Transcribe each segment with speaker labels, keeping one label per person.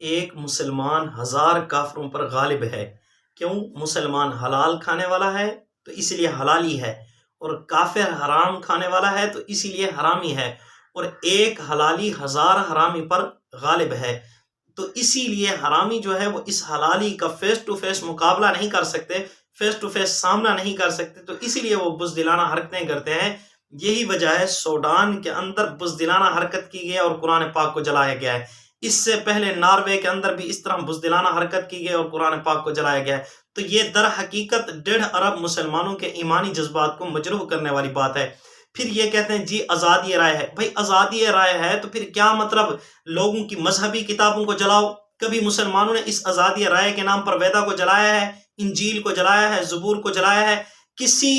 Speaker 1: ایک مسلمان ہزار کافروں پر غالب ہے۔ کیوں؟ مسلمان حلال کھانے والا ہے تو اس لیے حلالی ہے، اور کافر حرام کھانے والا ہے تو اسی لیے حرامی ہے، اور ایک حلالی ہزار حرامی پر غالب ہے۔ تو اسی لیے حرامی جو ہے وہ اس حلالی کا فیس ٹو فیس مقابلہ نہیں کر سکتے، فیس ٹو فیس سامنا نہیں کر سکتے، تو اسی لیے وہ بزدلانہ حرکتیں کرتے ہیں۔ یہی وجہ ہے سوڈان کے اندر بزدلانہ حرکت کی گئی اور قرآن پاک کو جلایا گیا ہے۔ اس سے پہلے ناروے کے اندر بھی اس طرح بزدلانہ حرکت کی گئی اور قرآن پاک کو جلایا گیا ہے۔ تو یہ در حقیقت 1.5 ارب مسلمانوں کے ایمانی جذبات کو مجروح کرنے والی بات ہے۔ پھر یہ کہتے ہیں جی آزادی رائے ہے۔ بھائی آزادی رائے ہے تو پھر کیا مطلب لوگوں کی مذہبی کتابوں کو جلاؤ؟ کبھی مسلمانوں نے اس آزادی رائے کے نام پر ویدا کو جلایا ہے، انجیل کو جلایا ہے، زبور کو جلایا ہے؟ کسی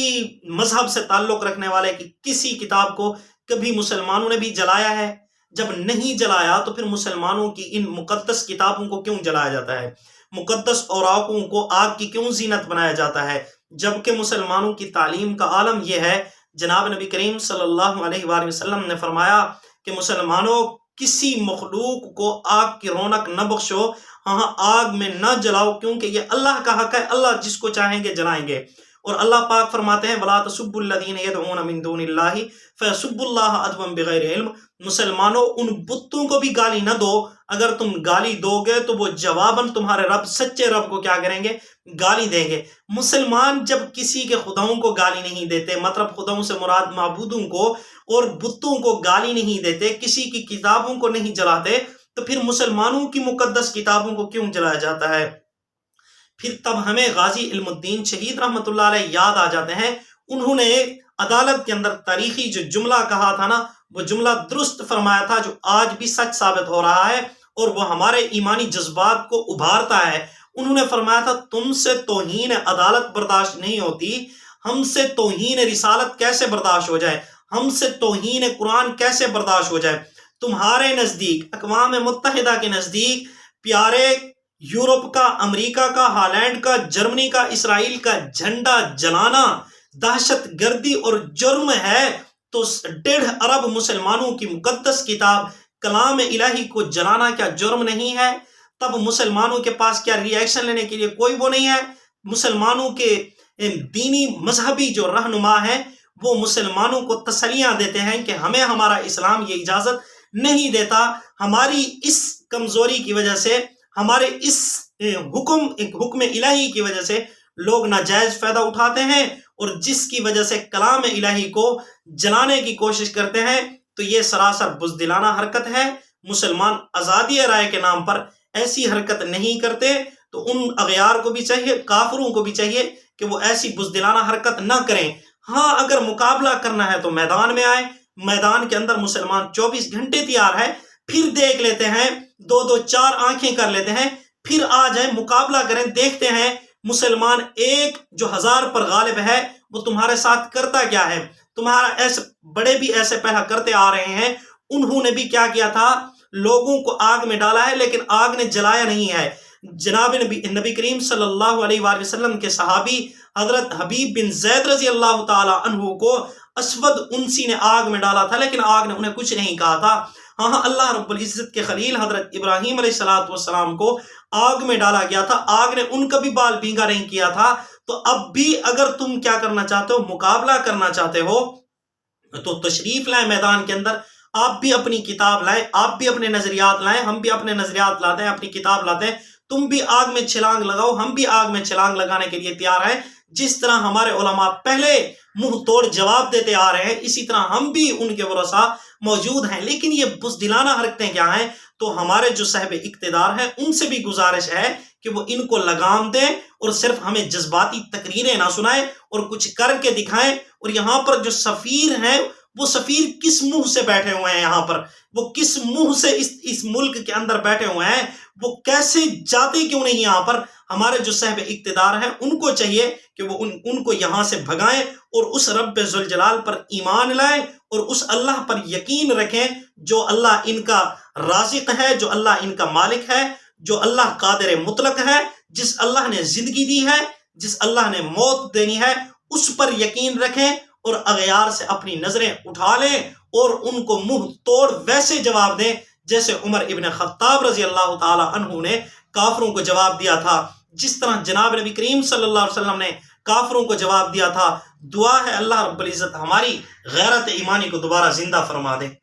Speaker 1: مذہب سے تعلق رکھنے والے کی کسی کتاب کو کبھی مسلمانوں نے بھی جلایا ہے؟ جب نہیں جلایا تو پھر مسلمانوں کی ان مقدس کتابوں کو کیوں جلایا جاتا ہے؟ مقدس اوراقوں کو آگ کی کیوں زینت بنایا جاتا ہے؟ جبکہ مسلمانوں کی تعلیم کا عالم یہ ہے، جناب نبی کریم صلی اللہ علیہ وآلہ وسلم نے فرمایا کہ مسلمانوں کسی مخلوق کو آگ کی رونق نہ بخشو، ہاں آگ میں نہ جلاؤ، کیونکہ یہ اللہ کا حق ہے، اللہ جس کو چاہیں گے جلائیں گے۔ اور اللہ پاک فرماتے ہیں وَلَا تَسُبُّوا الَّذِينَ يَدْعُونَ مِن دُونِ اللَّهِ فَيَسُبُّوا اللَّهَ عَدْوًا بِغَيْرِ عِلْمٍ۔ مسلمانوں ان بتوں کو بھی گالی نہ دو، اگر تم گالی دو گے تو وہ جواباً تمہارے رب سچے رب کو کیا کریں گے؟ گالی دیں گے۔ مسلمان جب کسی کے خداؤں کو گالی نہیں دیتے، مطلب خداؤں سے مراد معبودوں کو اور بتوں کو گالی نہیں دیتے، کسی کی کتابوں کو نہیں جلاتے، تو پھر مسلمانوں کی مقدس کتابوں کو کیوں جلایا جاتا ہے؟ پھر تب ہمیں غازی علم الدین شہید رحمۃ اللہ علیہ یاد آ جاتے ہیں۔ انہوں نے عدالت کے اندر تاریخی جو جملہ کہا تھا نا، وہ جملہ درست فرمایا تھا، جو آج بھی سچ ثابت ہو رہا ہے اور وہ ہمارے ایمانی جذبات کو ابھارتا ہے۔ انہوں نے فرمایا تھا تم سے توہین عدالت برداشت نہیں ہوتی، ہم سے توہین رسالت کیسے برداشت ہو جائے، ہم سے توہین قرآن کیسے برداشت ہو جائے؟ تمہارے نزدیک، اقوام متحدہ کے نزدیک پیارے یورپ کا، امریکہ کا، ہالینڈ کا، جرمنی کا، اسرائیل کا جھنڈا جلانا دہشت گردی اور جرم ہے، تو 1.5 ارب مسلمانوں کی مقدس کتاب کلام الہی کو جلانا کیا جرم نہیں ہے؟ تب مسلمانوں کے پاس کیا ری ایکشن لینے کے لیے کوئی وہ نہیں ہے؟ مسلمانوں کے دینی مذہبی جو رہنما ہیں وہ مسلمانوں کو تسلیاں دیتے ہیں کہ ہمیں ہمارا اسلام یہ اجازت نہیں دیتا، ہماری اس کمزوری کی وجہ سے، ہمارے اس حکم الہی کی وجہ سے لوگ ناجائز فائدہ اٹھاتے ہیں، اور جس کی وجہ سے کلام الہی کو جلانے کی کوشش کرتے ہیں، تو یہ سراسر بزدلانہ حرکت ہے۔ مسلمان آزادی رائے کے نام پر ایسی حرکت نہیں کرتے، تو ان اغیار کو بھی چاہیے، کافروں کو بھی چاہیے کہ وہ ایسی بزدلانہ حرکت نہ کریں۔ ہاں اگر مقابلہ کرنا ہے تو میدان میں آئے، میدان کے اندر مسلمان 24 گھنٹے تیار ہے، پھر دیکھ لیتے ہیں، 2 4 آنکھیں کر لیتے ہیں، پھر آ جائیں مقابلہ کریں، دیکھتے ہیں مسلمان ایک جو 1000 پر غالب ہے وہ تمہارے ساتھ کرتا کیا ہے۔ تمہارا ایسے بڑے بھی ایسے پہلا کرتے آ رہے ہیں، انہوں نے بھی کیا کیا تھا؟ لوگوں کو آگ میں ڈالا ہے لیکن آگ نے جلایا نہیں ہے۔ جناب نبی کریم صلی اللہ علیہ وآلہ وسلم کے صحابی حضرت حبیب بن زید رضی اللہ تعالی عنہ کو اسود انسی نے آگ میں ڈالا تھا، لیکن آگ نے انہیں کچھ نہیں کہا تھا۔ ہاں اللہ رب العزت کے خلیل حضرت ابراہیم علیہ السلام کو آگ میں ڈالا گیا تھا، آگ نے ان کا بھی بال بھینگا نہیں کیا تھا۔ تو اب بھی اگر تم کیا کرنا چاہتے ہو، مقابلہ کرنا چاہتے ہو، تو تشریف لائیں میدان کے اندر، آپ بھی اپنی کتاب لائیں، آپ بھی اپنے نظریات لائیں، ہم بھی اپنے نظریات لاتے ہیں، اپنی کتاب لاتے ہیں، تم بھی آگ میں چھلانگ لگاؤ، ہم بھی آگ میں چھلانگ لگانے کے لیے تیار ہیں۔ جس طرح ہمارے علماء پہلے منہ توڑ جواب دیتے آ رہے ہیں، اسی طرح ہم بھی ان کے ورثاء موجود ہیں۔ لیکن یہ بزدلانہ حرکتیں کیا ہیں؟ تو ہمارے جو صاحب اقتدار ہیں ان سے بھی گزارش ہے کہ وہ ان کو لگام دیں اور صرف ہمیں جذباتی تقریریں نہ سنائیں اور کچھ کر کے دکھائیں۔ اور یہاں پر جو سفیر ہیں وہ سفیر کس منہ سے بیٹھے ہوئے ہیں؟ یہاں پر وہ کس منہ سے اس ملک کے اندر بیٹھے ہوئے ہیں؟ وہ کیسے جاتے کیوں نہیں یہاں پر؟ ہمارے جو صاحب اقتدار ہیں ان کو چاہیے کہ وہ ان کو یہاں سے بھگائیں اور اس رب ذوالجلال پر ایمان لائیں اور اس اللہ پر یقین رکھیں جو اللہ ان کا رازق ہے، جو اللہ ان کا مالک ہے، جو اللہ قادر مطلق ہے، جس اللہ نے زندگی دی ہے، جس اللہ نے موت دینی ہے، اس پر یقین رکھیں اور اغیار سے اپنی نظریں اٹھا لیں اور ان کو منہ توڑ ویسے جواب دیں جیسے عمر ابن خطاب رضی اللہ تعالی عنہ نے کافروں کو جواب دیا تھا، جس طرح جناب نبی کریم صلی اللہ علیہ وسلم نے کافروں کو جواب دیا تھا۔ دعا ہے اللہ رب العزت ہماری غیرت ایمانی کو دوبارہ زندہ فرما دے۔